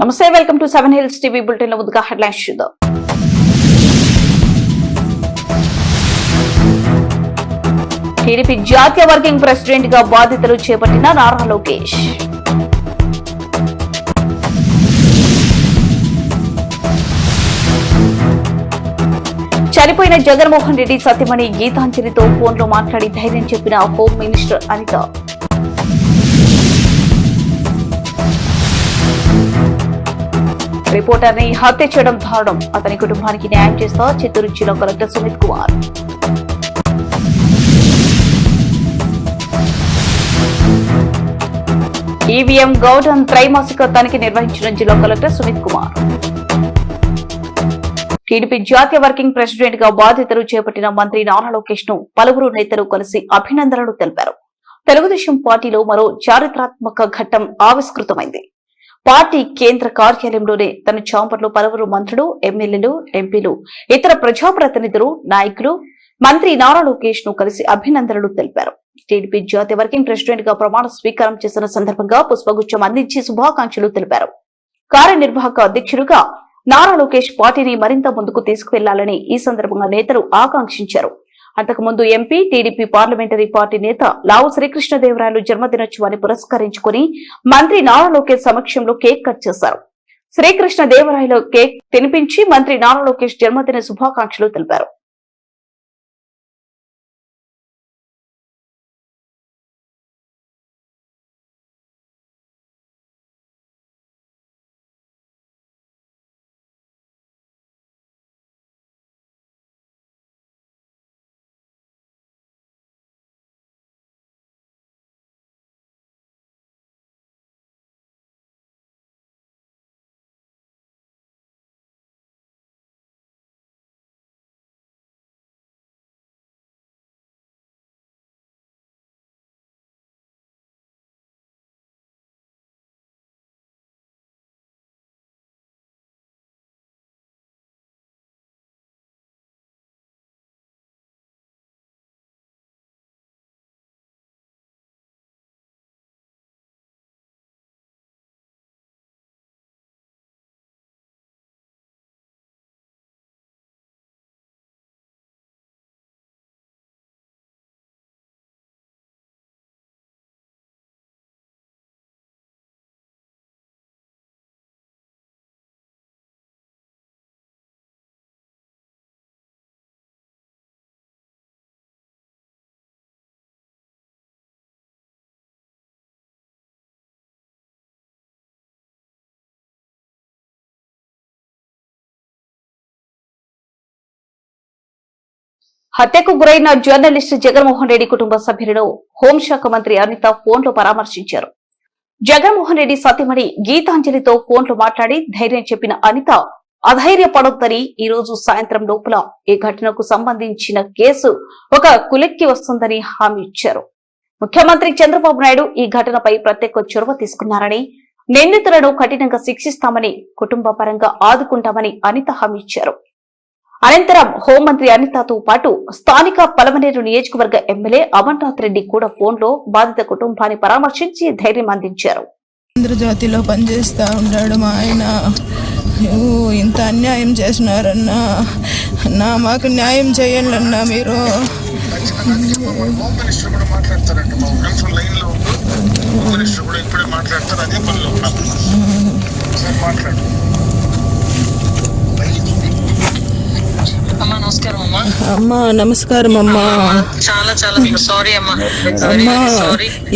నమస్తే, welcome to 7 hills TV bulletin. ముందుగా headlines చూద్దాం. టీడీపీ జాతీయ వర్కింగ్ ప్రెసిడెంట్ గా బాధ్యతలు చేపట్టిన నారా లోకేష్. చనిపోయిన జగన్మోహన్ రెడ్డి సతీమణి గీతాంజలితో ఫోన్లో మాట్లాడి ధైర్యం చెప్పిన హోం మినిస్టర్ అనిత. రిపోర్టర్ ని హత్య చేయడం దారుణం, అతని కుటుంబానికి న్యాయం చేస్తా చిత్తూరు జిల్లా కలెక్టర్ సుమిత్ కుమార్. ఈవీఎం గౌడన్ త్రైమాసిక తనిఖీ నిర్వహించిన జిల్లా కలెక్టర్ సుమిత్ కుమార్. టీడీపీ జాతీయ వర్కింగ్ ప్రెసిడెంట్ గా బాధ్యతలు చేపట్టిన మంత్రి నారా లోకేష్ ను పలువురు నేతలు కలిసి అభినందనలు తెలిపారు. తెలుగుదేశం పార్టీలో మరో చారిత్రాత్మక ఘట్టం ఆవిష్కృతమైంది. పార్టీ కేంద్ర కార్యాలయంలోనే తన ఛాంబర్లో పలువురు మంత్రులు, ఎమ్మెల్యేలు, ఎంపీలు, ఇతర ప్రజాప్రతినిధులు, నాయకులు మంత్రి నారా లోకేష్ ను కలిసి అభినందనలు తెలిపారు. టీడీపీ జాతీయ వర్కింగ్ ప్రెసిడెంట్ గా ప్రమాణ స్వీకారం చేసిన సందర్భంగా పుష్పగుచ్చం అందించి శుభాకాంక్షలు తెలిపారు. కార్యనిర్వాహక అధ్యక్షుడిగా నారా లోకేష్ పార్టీని మరింత ముందుకు తీసుకువెళ్లాలని ఈ సందర్భంగా నేతలు ఆకాంక్షించారు. అంతకుముందు ఎంపీ, టీడీపీ పార్లమెంటరీ పార్టీ నేత లావు శ్రీకృష్ణదేవరాయలు జన్మదినోత్సవాన్ని పురస్కరించుకుని మంత్రి నారా లోకేష్ సమక్షంలో కేక్ కట్ చేశారు. శ్రీకృష్ణదేవరాయలు కేక్ తినిపించి మంత్రి నారా లోకేష్ జన్మదిన శుభాకాంక్షలు తెలిపారు. హత్యకు గురైన జర్నలిస్టు జగన్మోహన్ రెడ్డి కుటుంబ సభ్యులను హోంశాఖ మంత్రి అనిత ఫోన్లో పరామర్శించారు. జగన్మోహన్ రెడ్డి సతీమణి గీతాంజలితో ఫోన్లో మాట్లాడి ధైర్యం చెప్పిన అనిత అధైర్యపడొద్దని ఈ రోజు సాయంత్రం లోపల ఈ ఘటనకు సంబంధించిన కేసు ఒక కులెక్కి వస్తుందని హామీ ఇచ్చారు. ముఖ్యమంత్రి చంద్రబాబు నాయుడు ఈ ఘటనపై ప్రత్యేక చొరవ తీసుకున్నారని, నిందితులను కఠినంగా శిక్షిస్తామని, కుటుంబ పరంగా ఆదుకుంటామని అనిత హామీ ఇచ్చారు. అనంతరం హోంమంత్రి అనితతో పాటు స్థానిక పలమనేరు నియోజకవర్గ ఎమ్మెల్యే అమర్నాథ్ రెడ్డి కూడా ఫోన్లో బాధిత కుటుంబాన్ని పరామర్శించి ధైర్యం అందించారు. ఆంధ్రజ్యోతిలో పనిచేస్తా ఉన్నాడు మా ఆయన. ఇంత అన్యాయం చేసినారన్నా, మాకు న్యాయం చేయాలన్నా మీరు. అమ్మా నమస్కారం అమ్మా. అమ్మా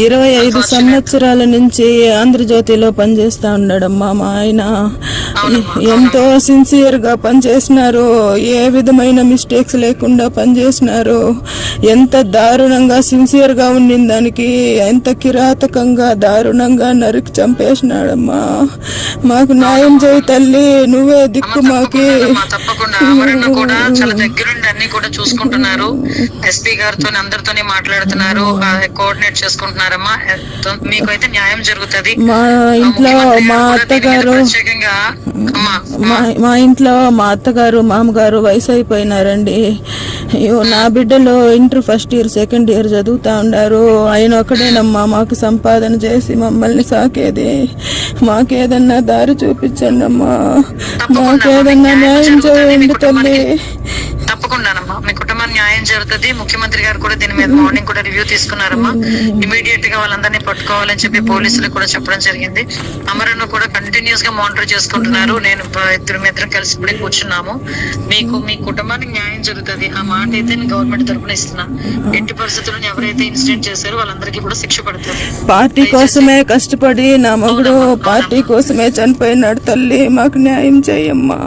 25 సంవత్సరాల నుంచి ఆంధ్రజ్యోతిలో పనిచేస్తా ఉన్నాడమ్మా మా ఆయన. ఎంతో సిన్సియర్ గా పనిచేసినారు, ఏ విధమైన మిస్టేక్స్ లేకుండా పనిచేసినారు. ఎంత దారుణంగా సిన్సియర్ గా ఉండిన దానికి ఎంత కిరాతకంగా దారుణంగా నరికి చంపేసినాడమ్మా. మాకు న్యాయం చేయి తల్లి, నువ్వే దిక్కు మాకి. తప్పకుండా ఆమరణ కూడా చాలా దగ్గరుండి అన్ని కూడా చూసుకుంటున్నారు. ఎస్పీ గారితో అందరితోనే మాట్లాడుతున్నారు, కోఆర్డినేట్ చేసుకుంటున్నారమ్మా. మీకు అయితే న్యాయం జరుగుతుంది. మా ఇంట్లో మా అత్తగారు ప్రత్యేకంగా మా ఇంట్లో మా అత్తగారు మామగారు వయసు అయిపోయినారండి. అయ్యో, నా బిడ్డలు inter first year second year చదువుతా ఉన్నారు. ఆయన ఒకడేనమ్మా మాకు సంపాదన చేసి మమ్మల్ని సాకేది. మాకేదన్నా దారి చూపించండి అమ్మా, మాకేదన్నా న్యాయం చేయండి తల్లి. తప్పకుండానమ్మా మీ కుటుంబానికి న్యాయం జరుగుతుంది. ముఖ్యమంత్రి గారు కూడా దీని మీద మార్నింగ్ కూడా రివ్యూ తీసుకున్నారమ్మా. ఇమీడియట్ గా వాళ్ళందరినీ పట్టుకోవాలని చెప్పి పోలీసులకు కూడా చెప్పడం జరిగింది. అమరను కూడా కంటిన్యూస్ గా మానిటర్ చేసుకుంటున్నారు. నేను ఇద్దరం కలిసి ఇప్పుడే కూర్చున్నాము. మీ కుటుంబానికి న్యాయం జరుగుతుంది. ఆ మాట అయితే నేను గవర్నమెంట్ తరఫున ఇస్తున్నా. ఎట్టి పరిస్థితుల్లో ఎవరైతే ఇన్సిడెంట్ చేశారో వాళ్ళందరికీ కూడా శిక్ష పడుతుంది. పార్టీ కోసమే కష్టపడి నా మగుడు పార్టీ కోసమే చనిపోయినాడు తల్లి, మాకు న్యాయం చేయమ్మా.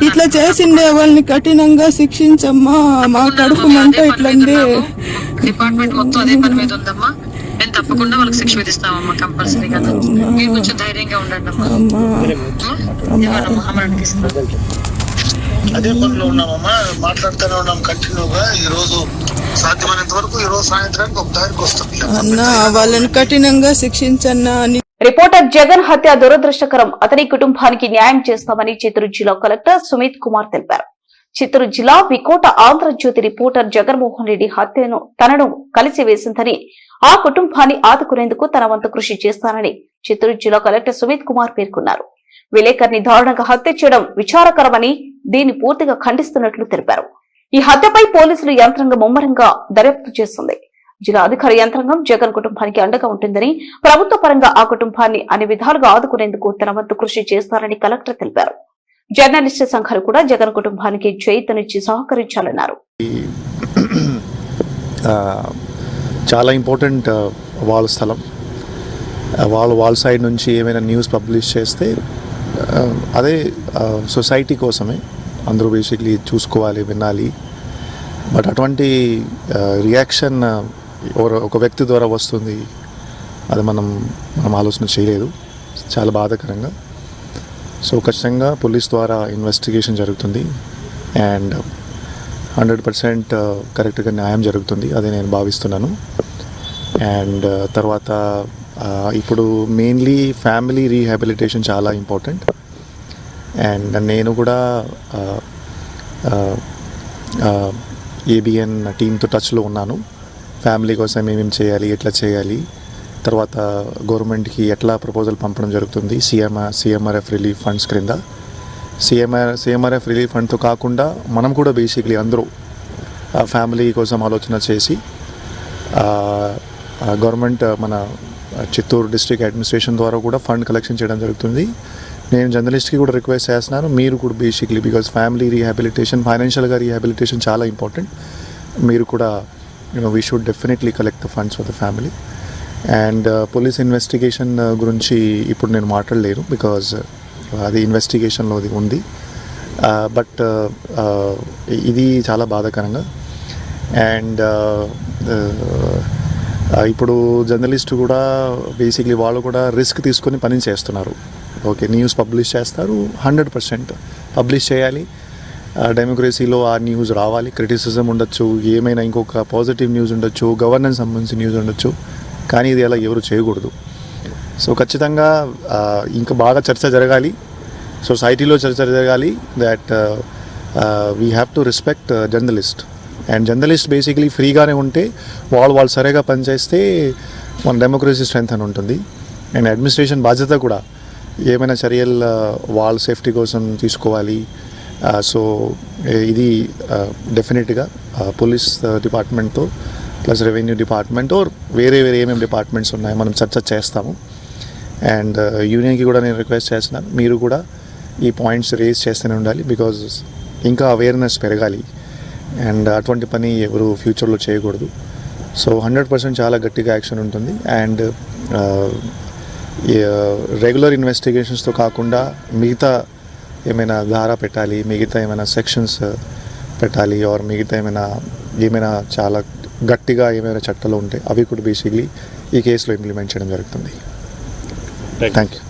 ఇట్లా చేసిండే వాళ్ళని కఠినంగా శిక్షించమ్మా. మా కడుపు మంట ఇట్లండి. డిపార్ట్మెంట్ మొత్తం అదే పని మీద ఉందమ్మా. మేము తప్పకుండా వాళ్ళకి శిక్ష విధిస్తామమ్మా కంపల్సరీగా. మీరు కొంచెం ధైర్యంగా ఉండండి అమ్మా. అమరానికి ఇస్తాం. అదే పనిలో ఉన్నామమ్మా, మాట్లాడుతూనే ఉన్నాం కంటిన్యూగా. ఈ రోజు సాధ్యమైనంత వరకు ఈ రోజు సాయంత్రానికి ఒక దారికి వస్తుంది అన్నా, వాళ్ళని కఠినంగా శిక్షించన్నా అని. రిపోర్టర్ జగన్ హత్య దురదృష్టకరం, అతని కుటుంబానికి న్యాయం చేస్తామని చిత్తూరు జిల్లా కలెక్టర్ సుమిత్ కుమార్ తెలిపారు. చిత్తూరు జిల్లా వికోట ఆంధ్రజ్యోతి రిపోర్టర్ జగన్మోహన్ రెడ్డి హత్యను తనను కలిసి వేసిందని, ఆ కుటుంబాన్ని ఆదుకునేందుకు తన వంతు కృషి చేస్తానని చిత్తూరు జిల్లా కలెక్టర్ సుమిత్ కుమార్ పేర్కొన్నారు. విలేకరిని దారుణంగా హత్య చేయడం విచారకరమని, దీన్ని పూర్తిగా ఖండిస్తున్నట్లు తెలిపారు. ఈ హత్యపై పోలీసులు యంత్రాంగం ముమ్మరంగా దర్యాప్తు చేస్తుంది. జిల్లా అధికార యంత్రాంగం జగన్ కుటుంబానికి అండగా ఉంటుందని, ప్రభుత్వ పరంగా ఆ కుటుంబాన్ని అన్ని విధాలుగా ఆదుకునేందుకు తన వంతు కృషి చేస్తారని కలెక్టర్ తెలిపారు. జర్నలిస్టు సంఘాలు కూడా జగన్ కుటుంబానికి చేయూతనిచ్చి సహకరించాలన్నారు. చాలా ఇంపార్టెంట్ వాళ్ళ స్థలం. వాళ్ళ సైడ్ నుంచి ఏమైనా న్యూస్ పబ్లిష్ చేస్తే అదే సొసైటీ కోసమే అందరూ బేసిక్లీ చూసుకోవాలి, వినాలి. బట్ అటువంటి రియాక్షన్ ఒక వ్యక్తి ద్వారా వస్తుంది, అది మనం ఆలోచన చేయలేదు. చాలా బాధాకరంగా. సో ఖచ్చితంగా పోలీస్ ద్వారా ఇన్వెస్టిగేషన్ జరుగుతుంది అండ్ 100% కరెక్ట్గా న్యాయం జరుగుతుంది, అది నేను భావిస్తున్నాను. అండ్ తర్వాత ఇప్పుడు మెయిన్లీ ఫ్యామిలీ రీహాబిలిటేషన్ చాలా ఇంపార్టెంట్. అండ్ నేను కూడా ఏబిఎన్ టీంతో టచ్లో ఉన్నాను. ఫ్యామిలీ కోసం ఏమేమి చేయాలి, ఎట్లా చేయాలి, తర్వాత గవర్నమెంట్కి ఎట్లా ప్రపోజల్ పంపడం జరుగుతుంది సిఎంఆర్ఎఫ్ రిలీఫ్ ఫండ్స్ క్రింద. సిఎంఆర్ఎఫ్ రిలీఫ్ ఫండ్తో కాకుండా మనం కూడా బేసిక్లీ అందరూ ఫ్యామిలీ కోసం ఆలోచన చేసి గవర్నమెంట్ మన చిత్తూరు డిస్ట్రిక్ట్ అడ్మినిస్ట్రేషన్ ద్వారా కూడా ఫండ్ కలెక్షన్ చేయడం జరుగుతుంది. నేను జర్నలిస్ట్కి కూడా రిక్వెస్ట్ చేస్తున్నాను, మీరు కూడా బేసిక్లీ బికాజ్ ఫ్యామిలీ రీహాబిలిటేషన్, ఫైనాన్షియల్గా రీహాబిలిటేషన్ చాలా ఇంపార్టెంట్. మీరు కూడా we should definitely collect the funds for the family. And police investigation గురించి ఇప్పుడు నేను మాట్లాడలేను బికాజ్ అది ఇన్వెస్టిగేషన్లో ఉంది. బట్ ఇది చాలా బాధాకరంగా. అండ్ ఇప్పుడు జర్నలిస్టు కూడా బేసిక్లీ వాళ్ళు కూడా రిస్క్ తీసుకొని పని చేస్తున్నారు. ఓకే, న్యూస్ పబ్లిష్ చేస్తారు, 100% పబ్లిష్ చేయాలి. డెమోక్రసీలో ఆ న్యూస్ రావాలి. క్రిటిసిజం ఉండొచ్చు, ఏమైనా ఇంకొక పాజిటివ్ న్యూస్ ఉండొచ్చు, గవర్నెన్స్ సంబంధించిన న్యూస్ ఉండొచ్చు, కానీ ఇది అలా ఎవరు చేయకూడదు. సో ఖచ్చితంగా ఇంకా బాగా చర్చ జరగాలి, సొసైటీలో చర్చ జరగాలి that we have to respect journalist. And journalist basically ఫ్రీగానే ఉంటే వాళ్ళు సరిగా పనిచేస్తే మన డెమోక్రసీ స్ట్రెంత్ అని ఉంటుంది. అండ్ అడ్మినిస్ట్రేషన్ బాధ్యత కూడా ఏమైనా చర్యలు వాళ్ళ సేఫ్టీ కోసం తీసుకోవాలి. సో ఇది డెఫినెట్గా పోలీస్ డిపార్ట్మెంట్తో ప్లస్ రెవెన్యూ డిపార్ట్మెంట్ ఆర్ వేరే ఏమేమి డిపార్ట్మెంట్స్ ఉన్నాయి మనం చర్చ చేస్తాము. అండ్ యూనియన్కి కూడా నేను రిక్వెస్ట్ చేస్తున్నాను, మీరు కూడా ఈ పాయింట్స్ రేజ్ చేస్తూనే ఉండాలి బికాజ్ ఇంకా అవేర్నెస్ పెరగాలి. అండ్ అటువంటి పని ఎవరు ఫ్యూచర్లో చేయకూడదు. సో 100% చాలా గట్టిగా యాక్షన్ ఉంటుంది. అండ్ రెగ్యులర్ ఇన్వెస్టిగేషన్స్తో కాకుండా మిగతా ఏమైనా ధార పెట్టాలి, మిగతా ఏమైనా సెక్షన్స్ పెట్టాలి, ఆర్ మిగతా ఏమైనా చాలా గట్టిగా ఏమైనా చట్టాలు ఉంటే అవి కూడా బేసిక్లీ ఈ కేసులో ఇంప్లిమెంట్ చేయడం జరుగుతుంది. Thank you.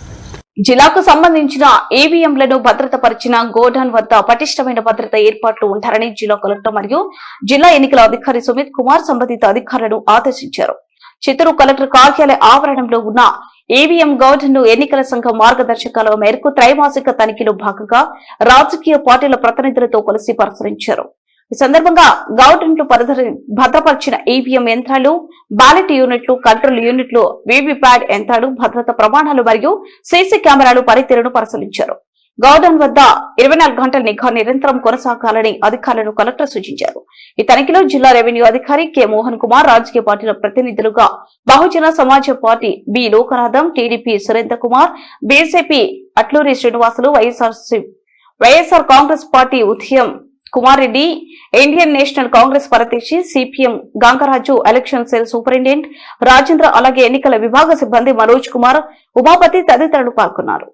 జిల్లాకు సంబంధించిన ఈవీఎంలను భద్రతపరిచిన గోడౌన్ వద్ద పటిష్టమైన భద్రత ఏర్పాట్లు ఉంటారని జిల్లా కలెక్టర్ మరియు జిల్లా ఎన్నికల అధికారి సుమిత్ కుమార్ సంబంధిత అధికారులను ఆదేశించారు. చిత్తూరు కలెక్టర్ కార్యాలయ ఆవరణంలో ఉన్న ఈవీఎం గోడౌన్ ను ఎన్నికల సంఘం మార్గదర్శకాల మేరకు త్రైమాసిక తనిఖీలో భాగంగా రాజకీయ పార్టీల ప్రతినిధులతో కలిసి పరిశీలించారు. ఈ సందర్భంగా గౌడౌన్ లు భద్రపరిచిన ఈవీఎం యంత్రాలు, బ్యాలెట్ యూనిట్లు, కంట్రోల్ యూనిట్లు, వీవీప్యాట్ యంత్రాలు, భద్రతా ప్రమాణాలు మరియు సీసీ కెమెరాలు పనితీరును పరిశీలించారు. గౌడౌన్ వద్ద 24 గంటల నిఘా నిరంతరం కొనసాగాలని అధికారులను కలెక్టర్ సూచించారు. ఈ తనిఖీలో జిల్లా రెవెన్యూ అధికారి కె మోహన్ కుమార్, రాజకీయ పార్టీల ప్రతినిధులుగా Bahujan Samaj party B Lokanatham, TDP Surendra Kumar, BJP Atluri Srinivasulu, YSR Congress party Udayam Kumar Reddy, Indian National Congress Paradesi, CPM Gangaraju, election cell superintendent Rajendra, అలాగే ఎన్నికల విభాగ సిబ్బంది మనోజ్ కుమార్, ఉమాపతి తదితరులు పాల్గొన్నారు.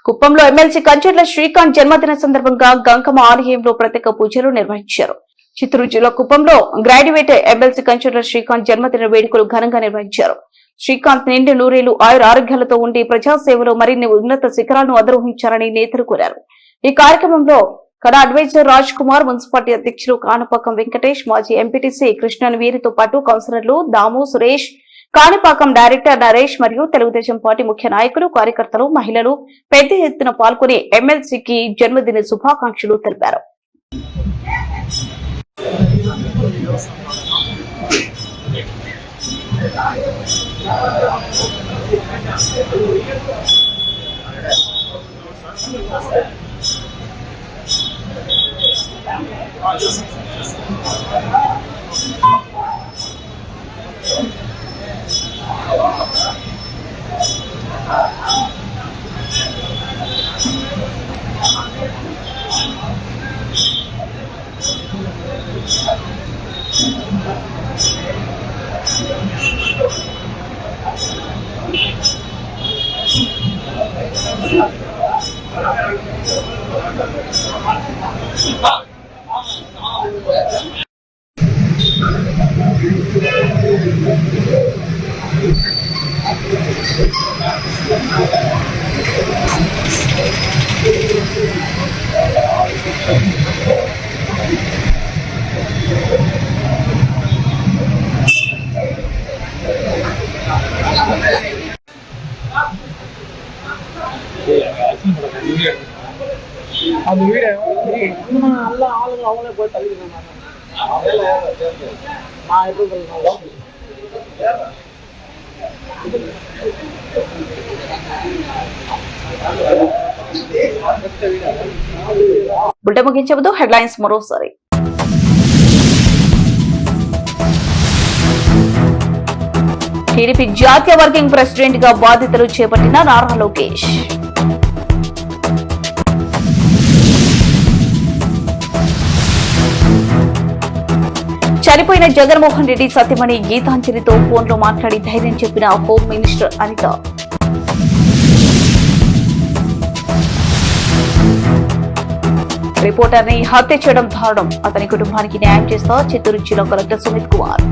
కుప్పంలో ఎమ్మెల్సీ కంచెట్ల శ్రీకాంత్ జన్మదిన సందర్భంగా గంగమ్మ ఆలయంలో ప్రత్యేక పూజలు నిర్వహించారు. చిత్తూరు జిల్లా కుప్పంలో గ్రాడ్యుయేట్ ఎమ్మెల్సీ కంచెట్ల శ్రీకాంత్ జన్మదిన వేడుకలు ఘనంగా నిర్వహించారు. శ్రీకాంత్ నిండు నూరేళ్లు ఆరోగ్యాలతో ఉండి ప్రజాసేవలో మరిన్ని ఉన్నత శిఖరాలను అధిరోహించారని నేతలు కోరారు. ఈ కార్యక్రమంలో కడా అడ్వైజర్ రాజ్ కుమార్, మున్సిపాలిటీ అధ్యక్షులు కానపాకం వెంకటేష్, మాజీ ఎంపీటీసీ కృష్ణన్ వీరితో పాటు కౌన్సిలర్లు దాము, సురేష్, కాణిపాకం డైరెక్టర్ నరేష్ మరియు తెలుగుదేశం పార్టీ ముఖ్య నాయకులు, కార్యకర్తలు, మహిళలు పెద్ద ఎత్తున పాల్గొని ఎమ్మెల్సీకి జన్మదిన శుభాకాంక్షలు తెలిపారు. அது வீடு நல்லா ஆளுங்க அவங்களே போய் தள்ளிக்கிறாங்க. நான் எப்படி బుల్టెన్ ముగించే ముందు హెడ్లైన్స్ మరోసారి. టీడీపీ జాతీయ వర్కింగ్ ప్రెసిడెంట్ గా బాధ్యతలు చేపట్టిన నారా లోకేష్. చనిపోయిన జగన్మోహన్ రెడ్డి సతీమణి గీతాంజలితో ఫోన్లో మాట్లాడి ధైర్యం చెప్పిన హోం మినిస్టర్ అనిత. రిపోర్టర్ ని హత్య చేయడం దారుణం. అతని కుటుంబానికి న్యాయం చేస్తా చిత్తూరు జిల్లా కలెక్టర్ సుమిత్ కుమార్.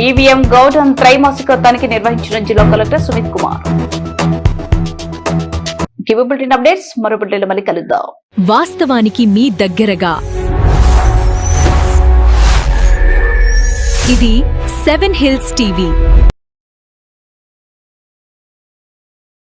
ఈవీఎం గౌడన్ త్రైమాసిక తనిఖీ నిర్వహించిన జిల్లా collector Sumit Kumar. Bulletin updates మరో బులెటిన్లో మళ్ళీ కలుద్దాం. వాస్తవానికి మీ దగ్గరగా ఇది 7 హిల్స్ టీవీ.